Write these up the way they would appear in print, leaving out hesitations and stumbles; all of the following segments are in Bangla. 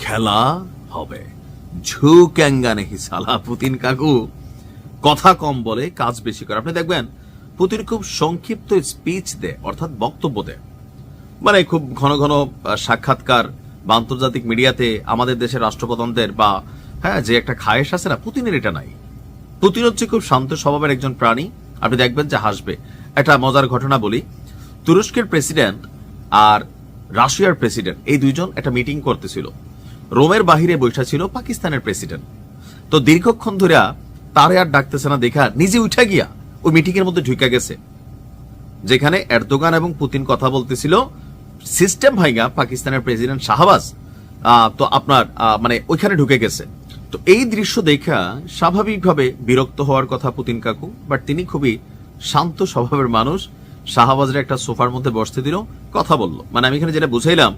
খেলা হবে। ঝুঁক্যাঙ্গা নেহি সালা। পুতিন কাকু কথা কম বলে, কাজ বেশি করে। আপনি দেখবেন পুতিন খুব সংক্ষিপ্ত স্পিচ দেয়, অর্থাৎ বক্তব্য দেয়, মানে খুব ঘন ঘন সাক্ষাৎকার বা আন্তর্জাতিক মিডিয়াতে আমাদের দেশের রাষ্ট্রপ্রধানদের বা যে একটা খায়েশ আছে না, পুতিনের এটা নাই। পুতিন হচ্ছে খুব শান্ত স্বভাবের একজন প্রাণী। আপনি দেখবেন যে হাসবে। একটা মজার ঘটনা বলি, তুরস্কের প্রেসিডেন্ট আর রাশিয়ার প্রেসিডেন্ট এই দুইজন একটা মিটিং করতেছিল। রোমের বাহিরে বৈঠা ছিল পাকিস্তানের প্রেসিডেন্ট। তো দীর্ঘক্ষণ ধরে তারে আর ডাকতেছে না দেখা নিজে উঠা গিয়া ওই মিটিং এর মধ্যে ঢুকে গেছে, যেখানে এরদোগান এবং পুতিন কথা বলতেছিল। সিস্টেম ভাইগা পাকিস্তানের প্রেসিডেন্ট শাহবাজ তো আপনার মানে ওইখানে ঢুকে গেছে। তো এই দৃশ্য দেখা স্বাভাবিকভাবে বিরক্ত হওয়ার কথা পুতিন কাকু, বাট তিনি খুবই শান্ত স্বভাবের মানুষ। শাহবাজের একটা সোফার মধ্যে বসতে দিল, কথা বলল। মানে আমি এখানে যেটা বুঝাইলাম,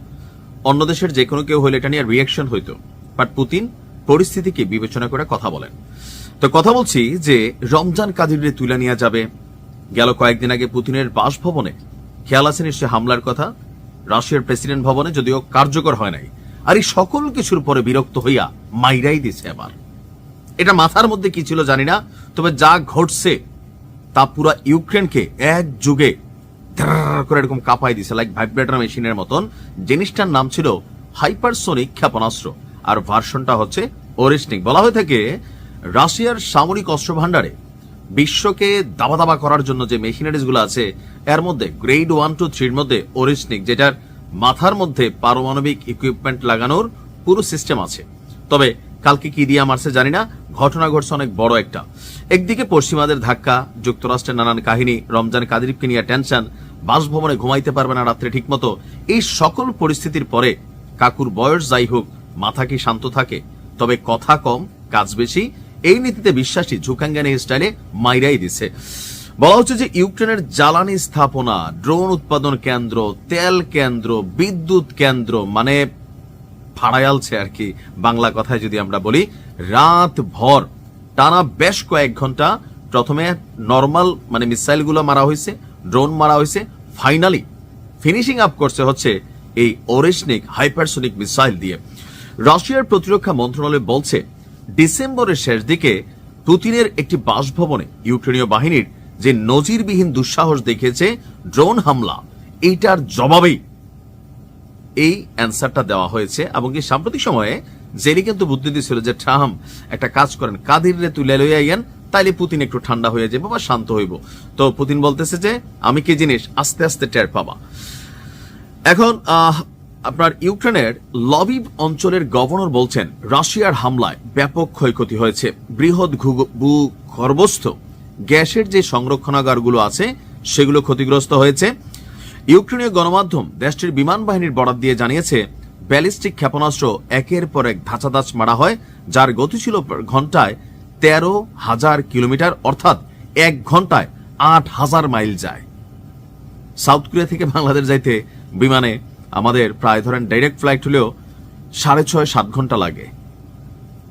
অন্য দেশের যে কোনো কেউ হইলে এটা নিয়ে রিয়াকশন হইতো, বাট পুতিন পরিস্থিতিকে বিবেচনা করে কথা বলেন। তো কথা বলছি যে রমজান কাদিরে তুলে নিয়ে যাবে। গেল কয়েকদিন আগে পুতিনের বাসভবনে, খেয়াল আছে নিশ্চয়, হামলার কথা, রাশিয়ার প্রেসিডেন্ট ভবনে, যদিও কার্যকর হয় নাই। আর এই সকল কিছুর পরে বিরক্ত হইয়া মাইরাই দিছে এবার। এটা মাথার মধ্যে কি ছিল জানি না, তবে যা ঘটছে তা পুরা ইউক্রেনকে এক যুগে করে এরকম কাঁপাই দিছে, লাইক ভাইব্রেটর মেশিনের মতন। জিনিসটার নাম ছিল হাইপারসোনিক ক্ষেপণাস্ত্র, আর ভার্সনটা হচ্ছে ওরেশনিক। বলা হয়ে থাকে রাশিয়ার সামরিক অস্ত্র ভান্ডারে বিশ্বকে দাবা দাবা করার জন্য যে মেশিনারিজ গুলো আছে, এর মধ্যে গ্রেড 1 to 3 মধ্যে ওরেশনিক, যেটার মাথার মধ্যে পারমাণবিক ইকুইপমেন্ট লাগানোর পুরো সিস্টেম আছে। তবে কালকে কি দিয়া মারছে জানি না, ঘটনা ঘটছে অনেক বড় একটা। একদিকে পশ্চিমাদের ধাক্কা, যুক্তরাষ্ট্রের নানান কাহিনী, রমজান কাদিরকে নিয়ে টেনশন, বাসভবনে ঘুমাইতে পারবে না রাত্রে ঠিক মতো। এই সকল পরিস্থিতির পরে কাকুর বয়স যাই হোক, মাথা কি শান্ত থাকে? তবে কথা কম, কাজ বেশি, এই নীতিতে বিশ্বাসী ঝুঁকাঙ্গানি স্টাইলে মাইরাই দিছে। বলা হচ্ছে যে ইউক্রেনের জ্বালানি স্থাপনা, ড্রোন উৎপাদন কেন্দ্র, তেল কেন্দ্র, বিদ্যুৎ কেন্দ্র, মানে ফাড়ায়ালছে আর কি বাংলা কথায় যদি আমরা বলি। রাত ভর টানা বেশ কয়েক ঘন্টা প্রথমে নর্মাল মানে মিসাইল গুলো মারা হয়েছে, ড্রোন মারা হয়েছে, ফাইনালি ফিনিশিং আপ করছে হচ্ছে এই ওরেশনিক হাইপারসোনিক মিসাইল দিয়ে। রাশিয়ার প্রতিরক্ষা মন্ত্রণালয় বলছে ডিসেম্বরের শেষ দিকে পুতিনের একটি বাসভবনে ইউক্রেনীয় বাহিনীর যে নজিরবিহীন দুঃসাহস দেখিয়েছে ড্রোন হামলা, এইটার জবাবেই এই অ্যান্সারটা দেওয়া হয়েছে। এবং কি সাম্প্রতিক সময়ে জেরি কিন্তু বুদ্ধি দিয়েছিল যে ট্রাম্প একটা কাজ করেন, কাদিরে তুলে লইয়া আইয়েন, তাইলে পুতিন একটু ঠান্ডা হয়ে যাবে বা শান্ত হইব। তো পুতিন বলতেছে যে আমি কি জিনিস আস্তে আস্তে টের পাবা। এখন আপনার ইউক্রেনের লবিভ অঞ্চলের গভর্নর বলছেন রাশিয়ার হামলায় ব্যাপক ক্ষয়ক্ষতি হয়েছে। বৃহৎ ভূগর্ভস্থ গ্যাসের যে সংরক্ষণাগারগুলো আছে সেগুলো ক্ষতিগ্রস্ত হয়েছে। ইউক্রেনীয় গণমাধ্যম দেশটির বিমান বাহিনীর বরাত দিয়ে জানিয়েছে ব্যালিস্টিক ক্ষেপণাস্ত্র একের পর এক ধাঁচাধাঁচ মারা হয়, যার গতি ছিল ঘন্টায় 13,000 কিলোমিটার, অর্থাৎ 1 ঘন্টায় 8,000 মাইল যায়। সাউথ কোরিয়া থেকে বাংলাদেশ যাইতে বিমানে আমাদের প্রায় ধরেন ডাইরেক্ট ফ্লাইট হলেও 6.5-7 ঘন্টা লাগে।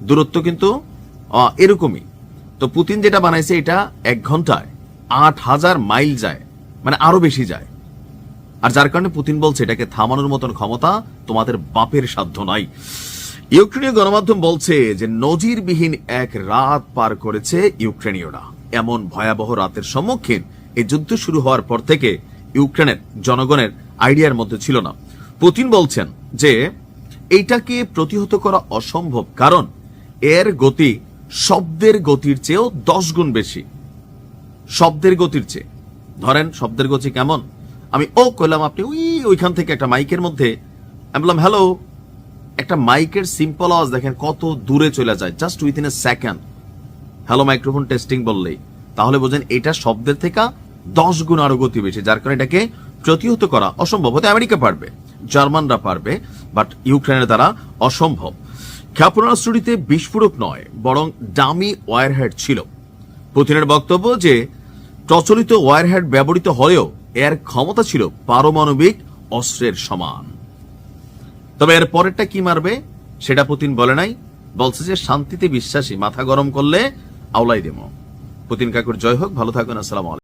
দূরত্ব কিন্তু এরকমই। তো পুতিন যেটা বানাইছে এটা 1 ঘন্টায় 8,000 মাইল যায়, মানে আরো বেশি যায়। আর যার কারণে পুতিন বলছে এটাকে থামানোর মতন ক্ষমতা তোমাদের বাপের সাধ্য নাই। ইউক্রেনীয় গণমাধ্যম বলছে যে নজিরবিহীন এক রাত পার করেছে ইউক্রেনীয়রা। এমন ভয়াবহ রাতের সম্মুখীন এই যুদ্ধ শুরু হওয়ার পর থেকে ইউক্রেনের জনগণের আইডিয়ার মধ্যে ছিল না। পুতিন বলছেন যে এইটাকে প্রতিহত করা অসম্ভব, কারণ এর গতি শব্দের গতির চেয়েও 10 গুণ বেশি। শব্দের গতির চেয়ে, ধরেন শব্দের গতি কেমন, আমি ও কইলাম, আপনি ওইখান থেকে একটা মাইকের মধ্যে আমি বললাম হ্যালো, একটা মাইকের সিম্পল আওয়াজ দেখেন কত দূরে চলে যায়, just within a second. Hello microphone testing বললেই, তাহলে বোঝেন এটা শব্দের থেকে 10 গুণ আরো গতি বেশি, যার কারণে এটাকে প্রতিহত করা অসম্ভব। হতে আমেরিকা পারবে, জার্মানরা পারবে, বাট ইউক্রেনের দ্বারা অসম্ভব। ক্ষেপণাস্ত্রটিতে বিস্ফোরক নয় বরং ডামি ওয়ারহেড ছিল। পুতিনের বক্তব্য যে প্রচলিত ওয়ারহেড ব্যবহৃত হলেও এর ক্ষমতা ছিল পারমাণবিক অস্ত্রের সমান। তবে এর পরেরটা কি মারবে সেটা পুতিন বলে নাই, বলছে যে শান্তিতে বিশ্বাসী, মাথা গরম করলে আওলাই দেব। পুতিন কাকুর জয় হোক, ভালো থাকুন, আসসালামু আলাইকুম।